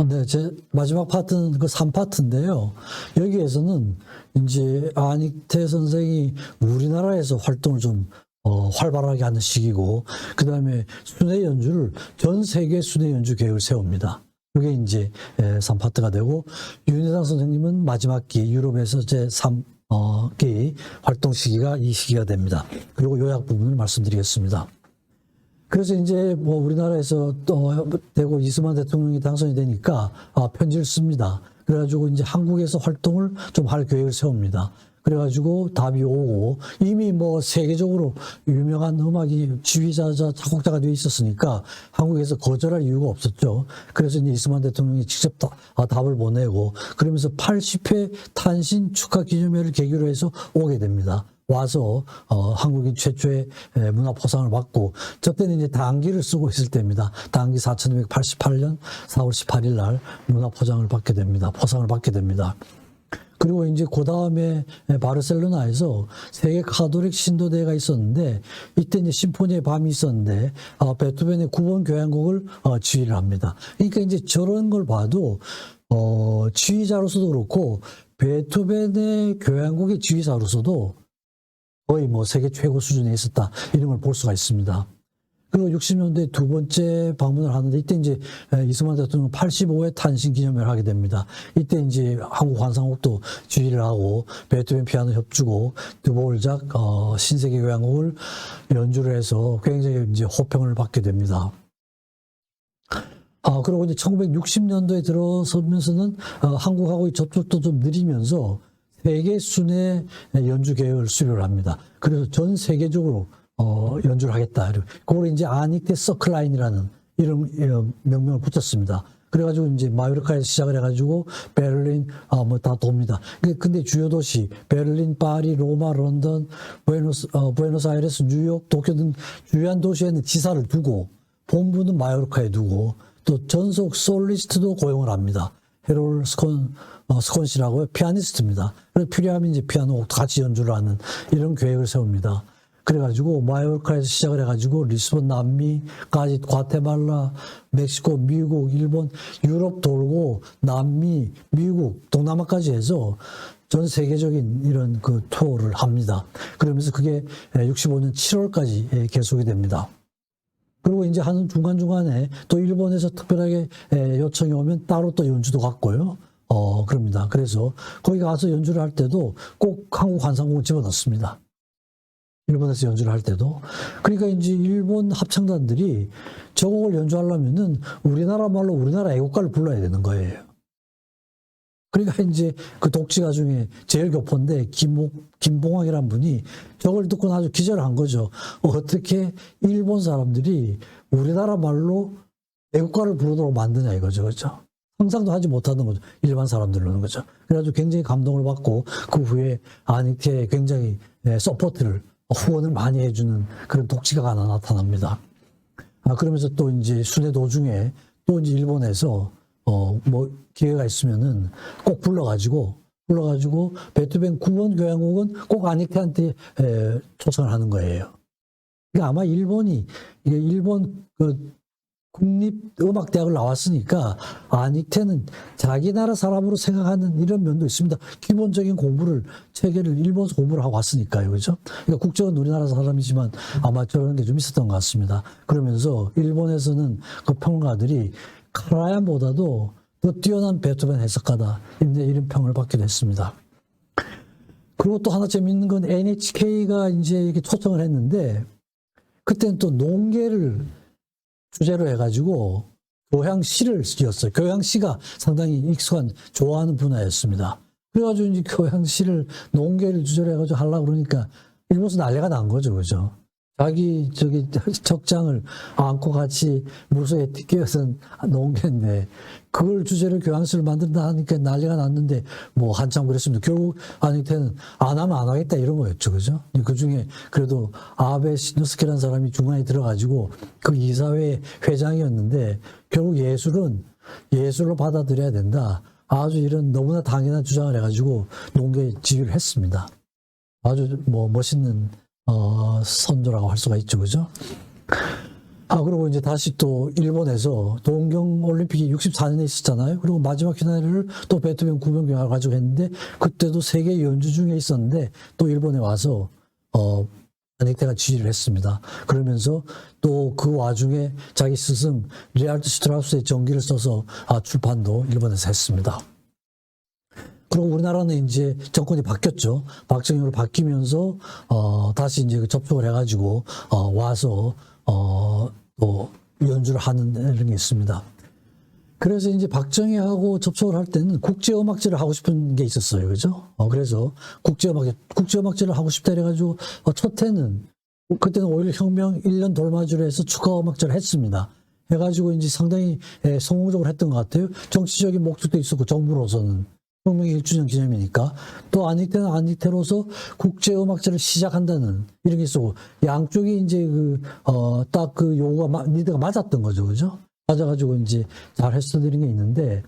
네, 제 마지막 파트는 그 3파트인데요. 여기에서는 이제 안익태 선생이 우리나라에서 활동을 좀 활발하게 하는 시기고, 그 다음에 순회 연주를 전 세계 순회 연주 계획을 세웁니다. 그게 이제 3파트가 되고, 윤회상 선생님은 마지막 기 유럽에서 제3기 활동 시기가 이 시기가 됩니다. 그리고 요약 부분을 말씀드리겠습니다. 그래서 이제 뭐 우리나라에서 또 되고 이승만 대통령이 당선이 되니까 편지를 씁니다. 그래가지고 이제 한국에서 활동을 좀 할 계획을 세웁니다. 그래가지고 답이 오고 이미 뭐 세계적으로 유명한 음악이 지휘자자 작곡자가 되어 있었으니까 한국에서 거절할 이유가 없었죠. 그래서 이제 이승만 대통령이 직접 답을 보내고 그러면서 80회 탄신 축하 기념회를 계기로 해서 오게 됩니다. 와서 한국인 최초의 문화 포상을 받고 저때는 이제 당기를 쓰고 있을 때입니다. 당기 4288년 4월 18일 날 문화 포상을 받게 됩니다. 포상을 받게 됩니다. 그리고 이제 그 다음에 바르셀로나에서 세계 카톨릭 신도대회가 있었는데 이때 이제 심포니의 밤이 있었는데 베토벤의 9번 교향곡을 지휘를 합니다. 그러니까 이제 저런 걸 봐도 지휘자로서도 그렇고 베토벤의 교향곡의 지휘자로서도 거의 뭐 세계 최고 수준에 있었다 이런 걸 볼 수가 있습니다. 그리고 60년대 두 번째 방문을 하는데 이때 이제 이승만 대통령 85회 탄신 기념회를 하게 됩니다. 이때 이제 한국 환상곡도 지휘를 하고 베토벤 피아노 협주곡, 드보르작 신세계 교향곡을 연주를 해서 굉장히 이제 호평을 받게 됩니다. 그리고 이제 1960년도에 들어서면서는 한국하고의 접촉도 좀 느리면서 세계 순회 연주 계획을 수료를 합니다. 그래서 전 세계적으로 연주를 하겠다. 그걸 이제 안익태 서클라인이라는 이런 명명을 붙였습니다. 그래가지고 이제 마요르카에서 시작을 해가지고 베를린 뭐 다 돕니다. 근데 주요 도시 베를린, 파리, 로마, 런던, 부에노스아이레스, 뉴욕, 도쿄 등 주요한 도시에는 지사를 두고 본부는 마요르카에 두고 또 전속 솔리스트도 고용을 합니다. 헤롤 스콘시라고 피아니스트입니다. 그래서 필요하면 이제 피아노 같이 연주를 하는 이런 계획을 세웁니다. 그래가지고 마요르카에서 시작을 해가지고 리스본, 남미까지 과테말라, 멕시코, 미국, 일본, 유럽 돌고 남미, 미국, 동남아까지 해서 전 세계적인 이런 그 투어를 합니다. 그러면서 그게 65년 7월까지 계속이 됩니다. 그리고 이제 하는 중간중간에 또 일본에서 특별하게 요청이 오면 따로 또 연주도 갔고요. 그럽니다. 그래서 거기 가서 연주를 할 때도 꼭 한국 환상곡을 집어넣습니다. 일본에서 연주를 할 때도. 그러니까 이제 일본 합창단들이 저 곡을 연주하려면은 우리나라 말로 우리나라 애국가를 불러야 되는 거예요. 그러니까 이제 그 독지가 중에 제일 교포인데 김봉학이라는 분이 저걸 듣고 아주 기절을 한 거죠. 어떻게 일본 사람들이 우리나라 말로 애국가를 부르도록 만드냐 이거죠. 그렇죠? 상상도 하지 못하는 거죠. 일반 사람들로는 거죠. 그래가지고 굉장히 감동을 받고 그 후에 안익태에 굉장히 서포트를 후원을 많이 해주는 그런 독지가 하나 나타납니다. 그러면서 또 이제 순회 도중에 또 이제 일본에서 뭐 기회가 있으면은 꼭 불러가지고 베토벤 9번 교향곡은 꼭 안익태한테 초청을 하는 거예요. 그러니까 아마 일본 그 국립음악대학을 나왔으니까 안익태는 자기 나라 사람으로 생각하는 이런 면도 있습니다. 기본적인 공부를 체계를 일본에서 공부를 하고 왔으니까요, 그렇죠? 그러니까 국적은 우리나라 사람이지만 아마 저런 게 좀 있었던 것 같습니다. 그러면서 일본에서는 그 평론가들이 카라얀보다도 더 뛰어난 베토벤 해석가다 이런 평을 받기도 했습니다. 그리고 또 하나 재미있는 건 NHK가 이제 이렇게 초청을 했는데 그때는 또 농계를 주제로 해가지고 교향시를 지었어요. 교향시가 상당히 익숙한 좋아하는 분야였습니다. 그래가지고 이제 교향시를 농계를 주제로 해가지고 하려고 그러니까 일본에서 난리가 난 거죠, 그죠? 자기 적장을 안고 같이 물속에 뛰어선 농계인데 그걸 주제로 교향시를 만든다 하니까 난리가 났는데 뭐 한참 그랬습니다. 결국 안익태는 안 하면 안 하겠다 이런 거였죠, 그죠? 그 중에 그래도 아베 시노스케라는 사람이 중간에 들어가지고 그 이사회 회장이었는데 결국 예술로 받아들여야 된다. 아주 이런 너무나 당연한 주장을 해가지고 농계 지휘를 했습니다. 아주 뭐 멋있는 선조라고 할 수가 있죠, 그죠? 그리고 이제 다시 또 일본에서 동경 올림픽이 64년에 있었잖아요. 그리고 마지막 피날레를 또 베토벤 구명경을 가지고 했는데 그때도 세계 연주 중에 있었는데 또 일본에 와서 아닉테가 지휘를 했습니다. 그러면서 또 그 와중에 자기 스승 리하르트 슈트라우스의 전기를 써서 출판도 일본에서 했습니다. 그리고 우리나라는 이제 정권이 바뀌었죠. 박정희로 바뀌면서 다시 이제 접촉을 해가지고 와서 또 연주를 하는 이런 게 있습니다. 그래서 이제 박정희하고 접촉을 할 때는 국제음악제를 하고 싶은 게 있었어요. 그죠? 그래서 국제음악제를 하고 싶다 해가지고 첫 해는 그때는 오히려 혁명 1년 돌마주를 해서 축하음악제를 했습니다. 해가지고 이제 상당히 성공적으로 했던 것 같아요. 정치적인 목적도 있었고 정부로서는 혁명 1주년 기념이니까 또 아닉테는 아닉테로서 국제음악제를 시작한다는 이런 게 있었고 양쪽이 이제 딱 그 요구가 니드가 맞았던 거죠. 그죠? 맞아가지고 이제 잘 했어드린 게 있는데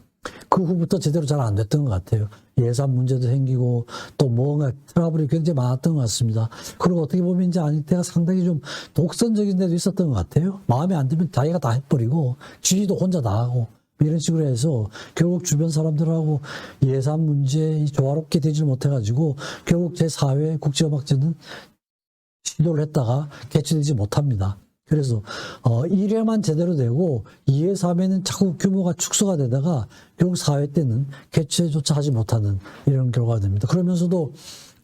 그 후부터 제대로 잘 안 됐던 것 같아요. 예산 문제도 생기고 또 뭔가 트러블이 굉장히 많았던 것 같습니다. 그리고 어떻게 보면 이제 아닉테가 상당히 좀 독선적인 데도 있었던 것 같아요. 마음에 안 들면 자기가 다 해버리고 지휘도 혼자 다 하고 이런 식으로 해서 결국 주변 사람들하고 예산 문제 조화롭게 되질 못해가지고 결국 제4회 국제음악제는 시도를 했다가 개최되지 못합니다. 그래서 1회만 제대로 되고 2회, 3회는 자꾸 규모가 축소가 되다가 결국 4회 때는 개최조차 하지 못하는 이런 결과가 됩니다. 그러면서도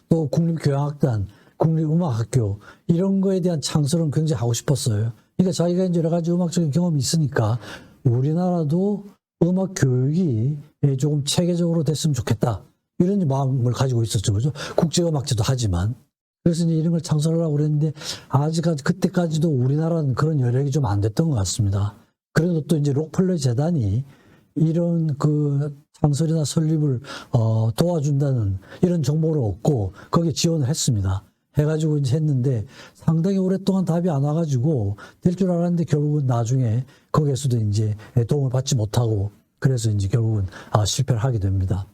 또 국립교향악단, 국립음악학교 이런 거에 대한 창설은 굉장히 하고 싶었어요. 그러니까 자기가 이제 여러 가지 음악적인 경험이 있으니까 우리나라도 음악 교육이 조금 체계적으로 됐으면 좋겠다. 이런 마음을 가지고 있었죠. 그죠? 국제음악제도 하지만. 그래서 이제 이런 걸 창설하려고 그랬는데, 아직까지, 그때까지도 우리나라는 그런 여력이 좀 안 됐던 것 같습니다. 그래도 또 이제 록펠러 재단이 이런 그 창설이나 설립을, 도와준다는 이런 정보를 얻고, 거기에 지원을 했습니다. 해가지고 이제 했는데, 상당히 오랫동안 답이 안 와가지고, 될 줄 알았는데, 결국은 나중에 거기에서도 이제 도움을 받지 못하고, 그래서 이제 결국은 실패를 하게 됩니다.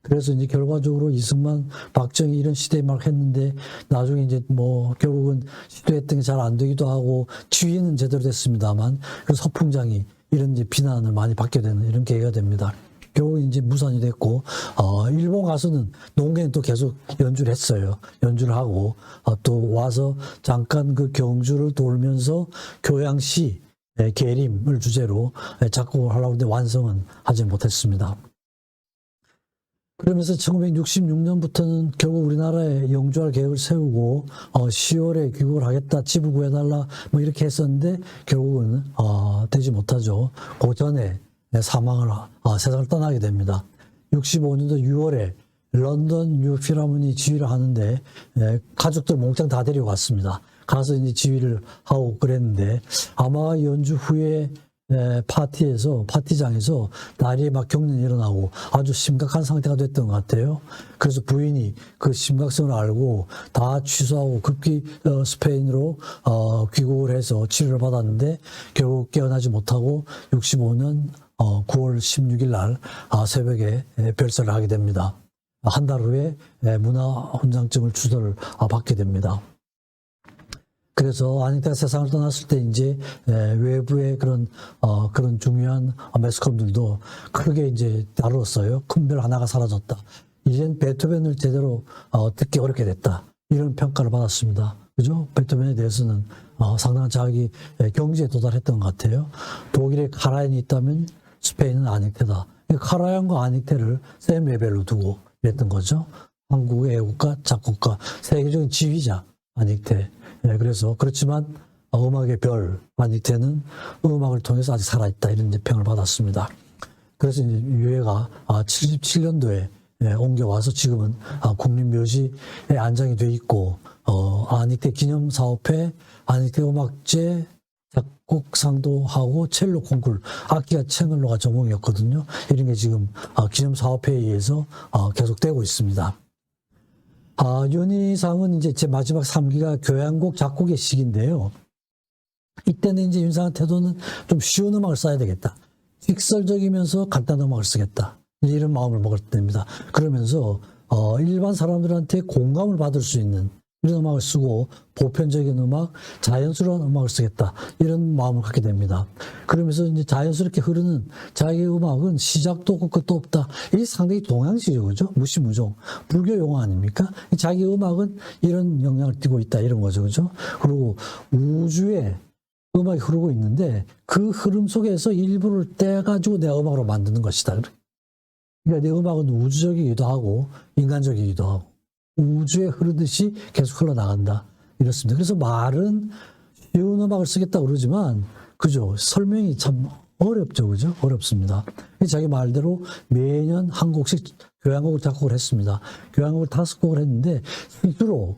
그래서 이제 결과적으로 이승만, 박정희 이런 시대에 막 했는데 나중에 이제 뭐 결국은 시도했던 게 잘 안 되기도 하고 지휘는 제대로 됐습니다만 그 서풍장이 이런 이제 비난을 많이 받게 되는 이런 계기가 됩니다. 결국 이제 무산이 됐고 일본 가서는 농계는 또 계속 연주를 했어요. 연주를 하고 또 와서 잠깐 그 경주를 돌면서 교양시 계림을 주제로 작곡을 하려고 했는데 완성은 하지 못했습니다. 그러면서 1966년부터는 결국 우리나라에 영주할 계획을 세우고 10월에 귀국을 하겠다, 집을 구해달라 뭐 이렇게 했었는데 결국은 되지 못하죠. 그 전에 세상을 떠나게 됩니다. 65년도 6월에 런던 뉴 필하모니 지휘를 하는데 가족들 몽땅 다 데려갔습니다. 가서 이제 지휘를 하고 그랬는데 아마 연주 후에 파티장에서 다리에 막 경련이 일어나고 아주 심각한 상태가 됐던 것 같아요. 그래서 부인이 그 심각성을 알고 다 취소하고 급히 스페인으로 귀국을 해서 치료를 받았는데 결국 깨어나지 못하고 65년 9월 16일 날 새벽에 별세를 하게 됩니다. 한 달 후에 문화훈장증을 주소를 받게 됩니다. 그래서 아닉테가 세상을 떠났을 때 이제 외부의 그런 중요한 매스컴들도 크게 이제 다뤘어요. 큰 별 하나가 사라졌다. 이젠 베토벤을 제대로 듣기 어렵게 됐다. 이런 평가를 받았습니다. 그죠? 베토벤에 대해서는 상당한 자기 경지에 도달했던 것 같아요. 독일에 카라얀이 있다면 스페인은 아닉테다. 카라얀과 아닉테를 셈 레벨로 두고 이랬던 거죠. 한국의 애국가, 작곡가, 세계적인 지휘자 아닉테. 그래서 그렇지만 음악의 별 아닉테는 음악을 통해서 아직 살아있다 이런 이제 평을 받았습니다. 그래서 이제 유해가 77년도에 옮겨와서 지금은 국립묘지에 안장이 돼 있고 아닉테 기념사업회, 아닉테 음악제 작곡상도 하고 첼로 콩쿨, 악기가 첼로가 전공이었거든요. 이런 게 지금 기념사업회에 의해서 계속되고 있습니다. 윤희상은 이제 제 마지막 3기가 교향곡 작곡의 시기인데요. 이때는 이제 윤상의 태도는 좀 쉬운 음악을 써야 되겠다. 직설적이면서 간단한 음악을 쓰겠다. 이런 마음을 먹을 때입니다. 그러면서 일반 사람들한테 공감을 받을 수 있는 이런 음악을 쓰고 보편적인 음악, 자연스러운 음악을 쓰겠다. 이런 마음을 갖게 됩니다. 그러면서 이제 자연스럽게 흐르는 자기의 음악은 시작도 없고 끝도 없다. 이게 상당히 동양식이죠. 그죠? 무시무종. 불교 용어 아닙니까? 자기 음악은 이런 영향을 띠고 있다. 이런 거죠. 그죠? 그리고 우주에 음악이 흐르고 있는데 그 흐름 속에서 일부를 떼가지고 내 음악으로 만드는 것이다. 그러니까 내 음악은 우주적이기도 하고 인간적이기도 하고 우주에 흐르듯이 계속 흘러나간다. 이렇습니다. 그래서 말은 쉬운 음악을 쓰겠다고 그러지만, 그죠? 설명이 참 어렵죠. 그죠? 어렵습니다. 자기 말대로 매년 한 곡씩 교향곡을 작곡을 했습니다. 교향곡을 5곡을 했는데, 실제로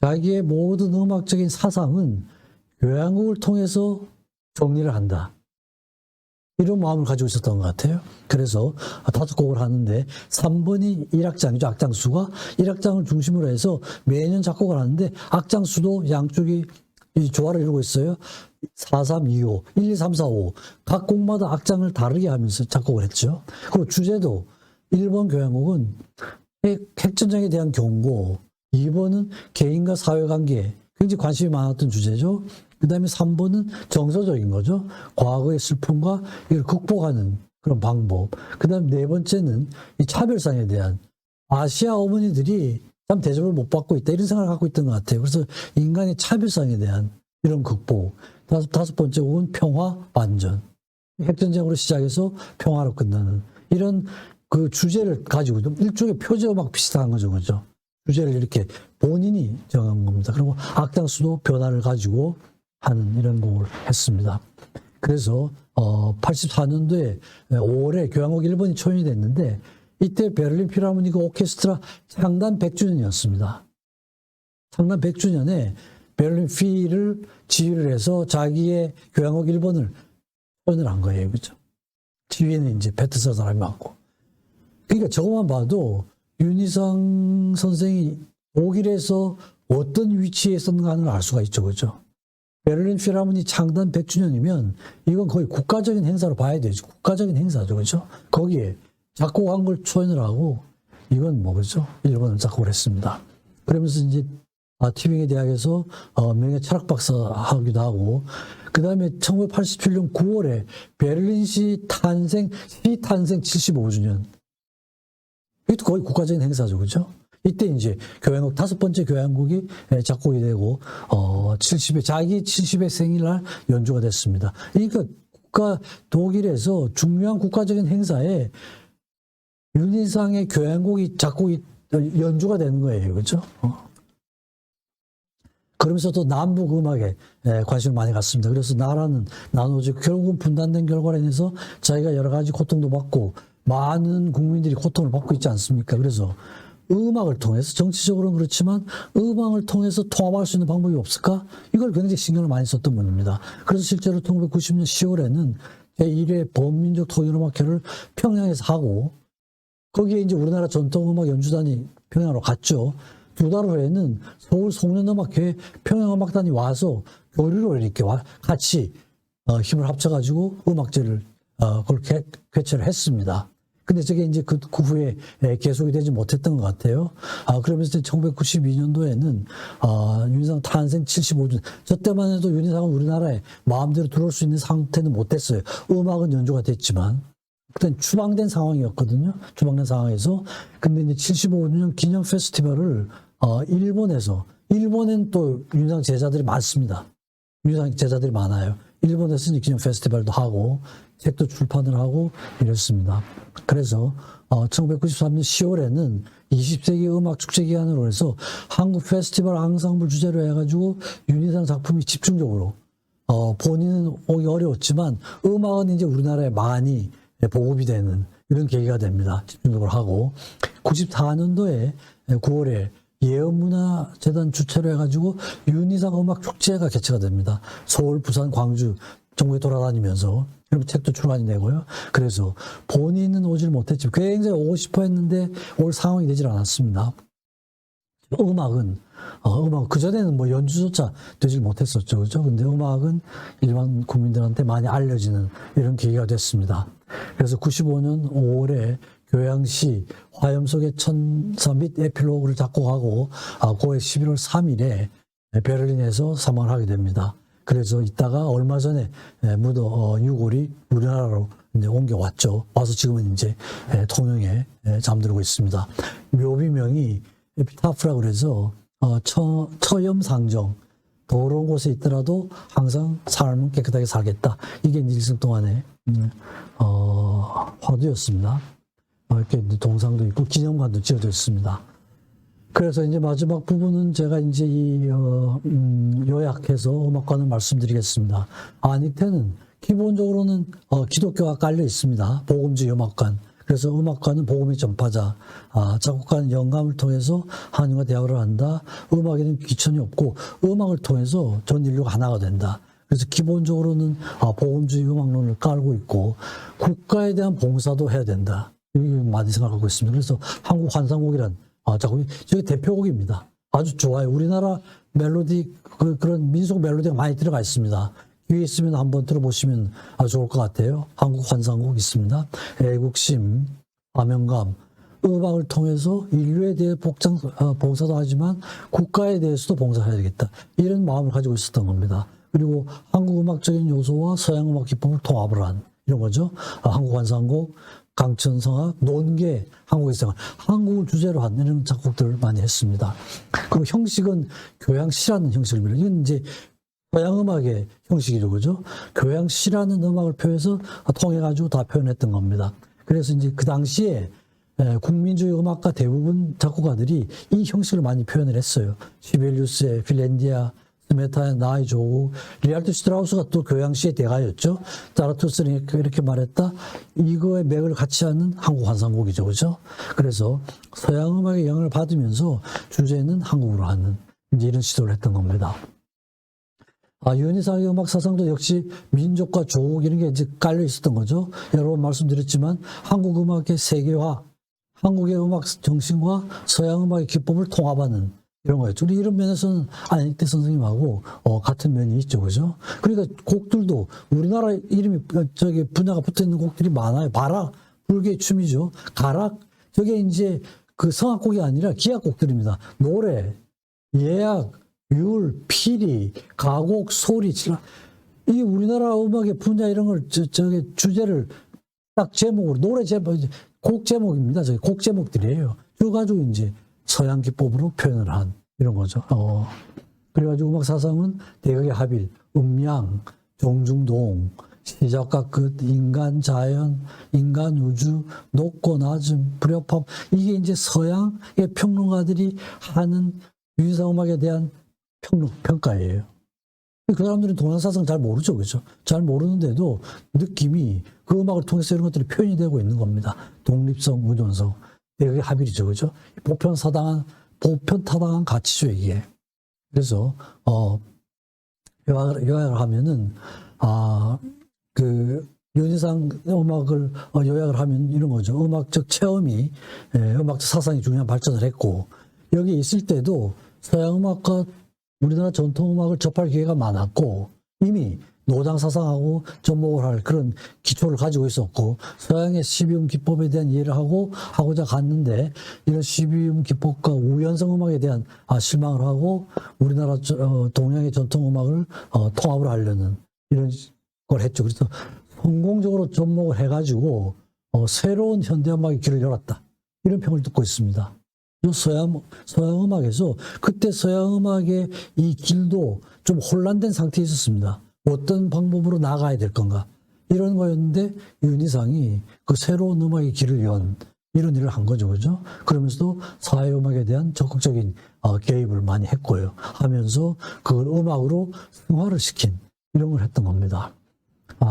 자기의 모든 음악적인 사상은 교향곡을 통해서 정리를 한다. 이런 마음을 가지고 있었던 것 같아요. 그래서 5곡을 하는데 3번이 1악장이죠. 악장 수가 1악장을 중심으로 해서 매년 작곡을 하는데 악장 수도 양쪽이 조화를 이루고 있어요. 4, 3, 2, 5, 1, 2, 3, 4, 5 각 곡마다 악장을 다르게 하면서 작곡을 했죠. 그리고 주제도 1번 교향곡은 핵전쟁에 대한 경고, 2번은 개인과 사회관계, 굉장히 관심이 많았던 주제죠. 그 다음에 3번은 정서적인 거죠. 과거의 슬픔과 이걸 극복하는 그런 방법. 그 다음에 4번째는 이 차별상에 대한, 아시아 어머니들이 참 대접을 못 받고 있다. 이런 생각을 갖고 있던 것 같아요. 그래서 인간의 차별상에 대한 이런 극복. 5번째 곡은 평화, 반전. 핵전쟁으로 시작해서 평화로 끝나는 이런 그 주제를 가지고 좀 일종의 표제음악 비슷한 거죠. 그죠? 주제를 이렇게 본인이 정한 겁니다. 그리고 악장 수도 변화를 가지고 하는 이런 곡을 했습니다. 그래서 84년도에 5월에 교향곡 1번이 초연이 됐는데 이때 베를린 필하모니크 오케스트라 창단 100주년이었습니다. 창단 100주년에 베를린 필을 지휘를 해서 자기의 교향곡 1번을 초연을 한 거예요. 그죠? 지휘에는 이제 베트서 사람이 많고. 그러니까 저것만 봐도 윤희상 선생이 독일에서 어떤 위치에 있었는가 하는 걸 알 수가 있죠. 그죠? 베를린 필하모니 창단 100주년이면 이건 거의 국가적인 행사로 봐야 되죠. 국가적인 행사죠. 그죠? 거기에 작곡한 걸 초연을 하고 이건 뭐 그죠? 일본을 작곡을 했습니다. 그러면서 이제 티빙의 대학에서 명예 철학 박사 하기도 하고 그 다음에 1987년 9월에 베를린시 탄생 75주년. 이것도 거의 국가적인 행사죠. 그죠? 이때 이제 교향곡 5번째 교향곡이 작곡이 되고 70회 자기 70회 생일날 연주가 됐습니다. 그러니까 독일에서 중요한 국가적인 행사에 윤희상의 교향곡이 작곡이 연주가 되는 거예요. 그렇죠? 그러면서 또 남북 음악에 관심을 많이 갖습니다. 그래서 나라는 나누어지고 결국은 분단된 결과로 인해서 자기가 여러 가지 고통도 받고 많은 국민들이 고통을 받고 있지 않습니까? 그래서 음악을 통해서 정치적으로는 그렇지만 음악을 통해서 통합할 수 있는 방법이 없을까? 이걸 굉장히 신경을 많이 썼던 분입니다. 그래서 실제로 1990년 10월에는 제1회 범민족 통일음악회를 평양에서 하고 거기에 이제 우리나라 전통음악 연주단이 평양으로 갔죠. 2달 후에는 서울 송년음악회 평양음악단이 와서 교류를 이렇게 같이 힘을 합쳐가지고 음악제를 그걸 개최를 했습니다. 근데 저게 이제 그 후에 계속이 되지 못했던 것 같아요. 그러면서 1992년도에는 윤희상 탄생 75주년. 저 때만 해도 윤희상은 우리나라에 마음대로 들어올 수 있는 상태는 못 됐어요. 음악은 연주가 됐지만. 그때는 추방된 상황이었거든요. 추방된 상황에서. 근데 이제 75주년 기념 페스티벌을 일본엔 또 윤희상 제자들이 많습니다. 윤희상 제자들이 많아요. 일본에서 기념 페스티벌도 하고 책도 출판을 하고 이랬습니다. 그래서 1993년 10월에는 20세기 음악 축제 기간으로 해서 한국 페스티벌 앙상블 주제로 해가지고 윤희상 작품이 집중적으로 본인은 오기 어려웠지만 음악은 이제 우리나라에 많이 보급이 되는 이런 계기가 됩니다. 집중적으로 하고 94년도에 9월에 예언문화재단 주최로 해가지고 윤희상 음악 축제가 개최가 됩니다. 서울, 부산, 광주 전국에 돌아다니면서 그리고 책도 출간이 되고요. 그래서 본인은 오질 못했지만 굉장히 오고 싶어 했는데 올 상황이 되질 않았습니다. 음악은 그전에는 뭐 연주조차 되질 못했었죠. 그죠? 근데 음악은 일반 국민들한테 많이 알려지는 이런 계기가 됐습니다. 그래서 95년 5월에 교양시 화염 속의 천사 및 에필로그를 작곡하고 고해 11월 3일에 베를린에서 사망을 하게 됩니다. 그래서 이따가 얼마 전에 유골이 우리나라로 이제 옮겨왔죠. 와서 지금은 이제 통영에 잠들고 있습니다. 묘비명이 에피타프라고 그래서 처염상정, 더러운 곳에 있더라도 항상 삶은 깨끗하게 살겠다. 이게 일생 동안의 화두였습니다. 이렇게 동상도 있고 기념관도 지어져 있습니다. 그래서 이제 마지막 부분은 제가 이제 요약해서 음악관을 말씀드리겠습니다. 안익태는 기본적으로는 기독교가 깔려 있습니다. 복음주의 음악관. 그래서 음악가는 복음의 전파자, 작곡가는 영감을 통해서 한인과 대화를 한다. 음악에는 귀천이 없고 음악을 통해서 전 인류가 하나가 된다. 그래서 기본적으로는 복음주의 음악론을 깔고 있고 국가에 대한 봉사도 해야 된다. 이렇게 많이 생각하고 있습니다. 그래서 한국 환상곡이란 작곡이 저게 대표곡입니다. 아주 좋아요. 우리나라 멜로디 그런 민속 멜로디가 많이 들어가 있습니다. 기회 있으면 한번 들어보시면 아주 좋을 것 같아요. 한국 환상곡 있습니다. 애국심, 사명감, 음악을 통해서 인류에 대해 봉사도 하지만 국가에 대해서도 봉사해야 되겠다. 이런 마음을 가지고 있었던 겁니다. 그리고 한국 음악적인 요소와 서양 음악 기법을 통합을 한 이런 거죠. 한국 환상곡, 강천성악, 논계, 한국의 생활, 한국을 주제로 한 이런 작곡들을 많이 했습니다. 그리고 형식은 교양시라는 형식을 빌어요. 이건 이제 서양 음악의 형식이죠, 그죠? 교양시라는 음악을 표해서 통해가지고 다 표현했던 겁니다. 그래서 이제 그 당시에 국민주의 음악가 대부분 작곡가들이 이 형식을 많이 표현을 했어요. 시벨리우스의 필렌디아, 스메타의 나의 조국, 리알토 슈트라우스가 또 교양시의 대가였죠. 자라투스는 이렇게 말했다. 이거의 맥을 같이 하는 한국 환상곡이죠, 그죠? 그래서 서양 음악의 영향을 받으면서 주제는 한국으로 하는 이제 이런 시도를 했던 겁니다. 윤희상의 음악 사상도 역시 민족과 조국 이런 게 이제 깔려 있었던 거죠. 여러 번 말씀드렸지만 한국 음악의 세계화, 한국의 음악 정신과 서양 음악의 기법을 통합하는 이런 거였죠. 이런 면에서는 안익태 선생님하고 같은 면이 있죠, 그죠? 그러니까 곡들도 우리나라 이름이 분야가 붙어 있는 곡들이 많아요. 바락, 불교의 춤이죠. 가락, 저게 이제 그 성악곡이 아니라 기악곡들입니다. 노래, 예악, 율, 피리, 가곡, 소리, 이 우리나라 음악의 분야 이런 걸 주제를 딱 제목으로 노래 제목, 곡 제목입니다. 저게 곡 제목들이에요. 그거 가지고 이제 서양 기법으로 표현을 한 이런 거죠. 그래가지고 음악 사상은 대각의 합일, 음양, 종중동, 시작과 끝, 인간 자연, 인간 우주, 높고 낮음, 불협합, 이게 이제 서양의 평론가들이 하는 유희상 음악에 대한 평가예요. 그 사람들은 동양사상 잘 모르죠, 그죠? 잘 모르는데도 느낌이 그 음악을 통해서 이런 것들이 표현이 되고 있는 겁니다. 독립성, 의존성, 대각의 합일이죠, 그죠? 보편타당한 가치죠, 이게. 그래서 요약을 하면은 윤희상 음악을 요약을 하면 이런 거죠. 음악적 체험이 음악적 사상이 중요한 발전을 했고 여기 있을 때도 서양 음악과 우리나라 전통 음악을 접할 기회가 많았고 이미 노장 사상하고 접목을 할 그런 기초를 가지고 있었고 서양의 12음 기법에 대한 이해를 하고자 갔는데 이런 12음 기법과 우연성 음악에 대한 실망을 하고 우리나라 동양의 전통 음악을 통합을 하려는 이런 걸 했죠. 그래서 성공적으로 접목을 해가지고 새로운 현대 음악의 길을 열었다. 이런 평을 듣고 있습니다. 서양 음악에서 그때 서양 음악의 이 길도 좀 혼란된 상태에 있었습니다. 어떤 방법으로 나가야 될 건가 이런 거였는데 윤희상이 그 새로운 음악의 길을 연 이런 일을 한 거죠, 그죠? 그러면서도 사회 음악에 대한 적극적인 개입을 많이 했고요. 하면서 그걸 음악으로 승화를 시킨 이런 걸 했던 겁니다.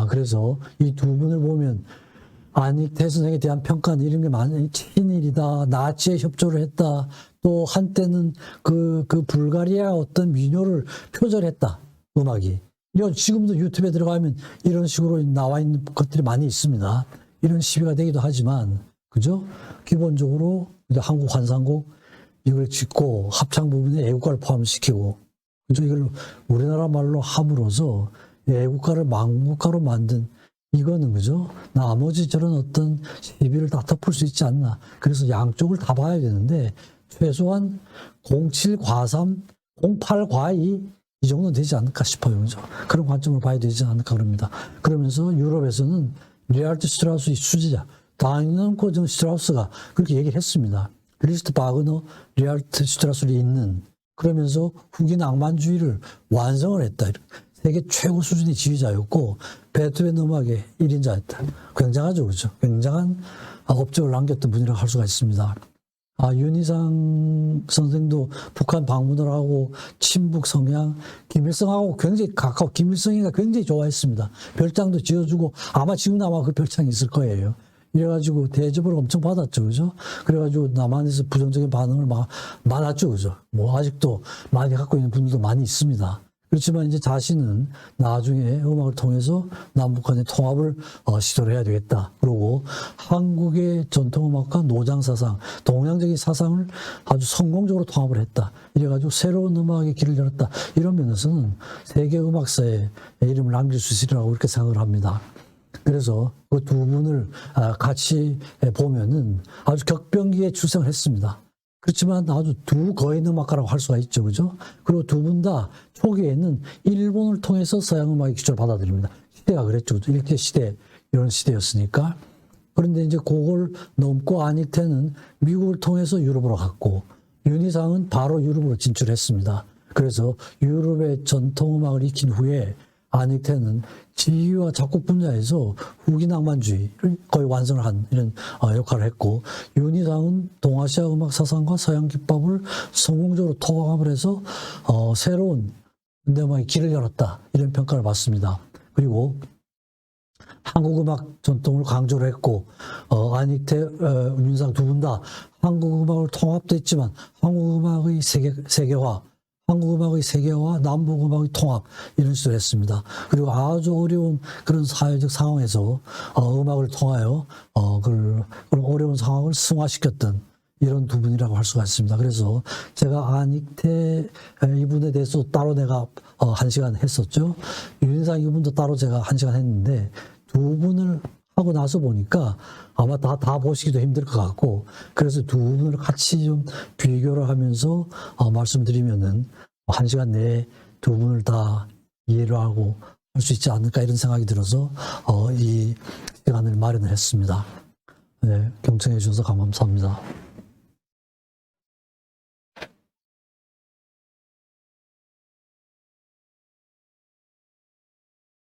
그래서 이 두 분을 보면 안익태 선생에 대한 평가는 이런 게 많이 친일이다, 나치에 협조를 했다, 또 한때는 그 불가리아 어떤 민요를 표절했다, 음악이. 지금도 유튜브에 들어가면 이런 식으로 나와 있는 것들이 많이 있습니다. 이런 시비가 되기도 하지만, 그죠? 기본적으로 한국 환상곡 이걸 짓고 합창 부분에 애국가를 포함시키고, 그죠? 이걸 우리나라 말로 함으로써 애국가를 망국가로 만든 이거는 그죠? 나머지 저런 어떤 시비를 다 덮을 수 있지 않나. 그래서 양쪽을 다 봐야 되는데 최소한 07 과3, 08 과2 이 정도는 되지 않을까 싶어요. 그죠? 그런 관점으로 봐야 되지 않을까 그럽니다. 그러면서 유럽에서는 리하르트 슈트라우스의 수제자 다인연코 슈트라우스가 그렇게 얘기를 했습니다. 리스트 바그너, 리하르트 슈트라우스를 잇는 그러면서 후기 낭만주의를 완성을 했다. 세계 최고 수준의 지휘자였고 베토벤 음악의 1인자였다. 굉장하죠. 그렇죠? 굉장한 업적을 남겼던 분이라고 할 수가 있습니다. 윤희상 선생도 북한 방문을 하고 친북 성향, 김일성하고 굉장히 가까워. 김일성이가 굉장히 좋아했습니다. 별장도 지어주고 아마 지금도 아마 그 별장이 있을 거예요. 이래가지고 대접을 엄청 받았죠. 그죠? 그래가지고 남한에서 부정적인 반응을 많았죠. 그죠? 뭐 아직도 많이 갖고 있는 분들도 많이 있습니다. 그렇지만 이제 자신은 나중에 음악을 통해서 남북한의 통합을 시도를 해야 되겠다. 그리고 한국의 전통음악과 노장사상, 동양적인 사상을 아주 성공적으로 통합을 했다. 이래가지고 새로운 음악의 길을 열었다. 이런 면에서는 세계 음악사에 이름을 남길 수 있으리라고 이렇게 생각을 합니다. 그래서 그 두 분을 같이 보면은 아주 격변기에 출생을 했습니다. 그렇지만 아주 두 거인 음악가라고 할 수가 있죠. 그죠? 그리고 두 분 다 초기에는 일본을 통해서 서양 음악의 기초를 받아들입니다. 시대가 그랬죠. 일제 시대, 이런 시대였으니까. 그런데 이제 그걸 넘고 안익태는 미국을 통해서 유럽으로 갔고, 윤희상은 바로 유럽으로 진출했습니다. 그래서 유럽의 전통음악을 익힌 후에 안익태는 지휘와 작곡 분야에서 후기 낭만주의를 거의 완성을 한 이런 역할을 했고, 윤희상은 동아시아 음악 사상과 서양 기법을 성공적으로 통합을 해서 새로운 현대음악의 길을 열었다 이런 평가를 받습니다. 그리고 한국 음악 전통을 강조를 했고, 안익태, 윤희상 두 분 다 한국 음악을 통합도 했지만 한국 음악의 세계화, 한국 음악의 세계화, 남북 음악의 통합 이런 식으로 했습니다. 그리고 아주 어려운 그런 사회적 상황에서 음악을 통하여 그런 어려운 상황을 승화시켰던 이런 두 분이라고 할 수가 있습니다. 그래서 제가 안익태 이분에 대해서 따로 내가 1시간 했었죠. 윤희상 이분도 따로 제가 1시간 했는데 두 분을 하고 나서 보니까 아마 다 보시기도 힘들 것 같고, 그래서 두 분을 같이 좀 비교를 하면서 말씀드리면은 1시간 내에 두 분을 다 이해를 하고 할 수 있지 않을까 이런 생각이 들어서 이 시간을 마련을 했습니다. 네, 경청해 주셔서 감사합니다.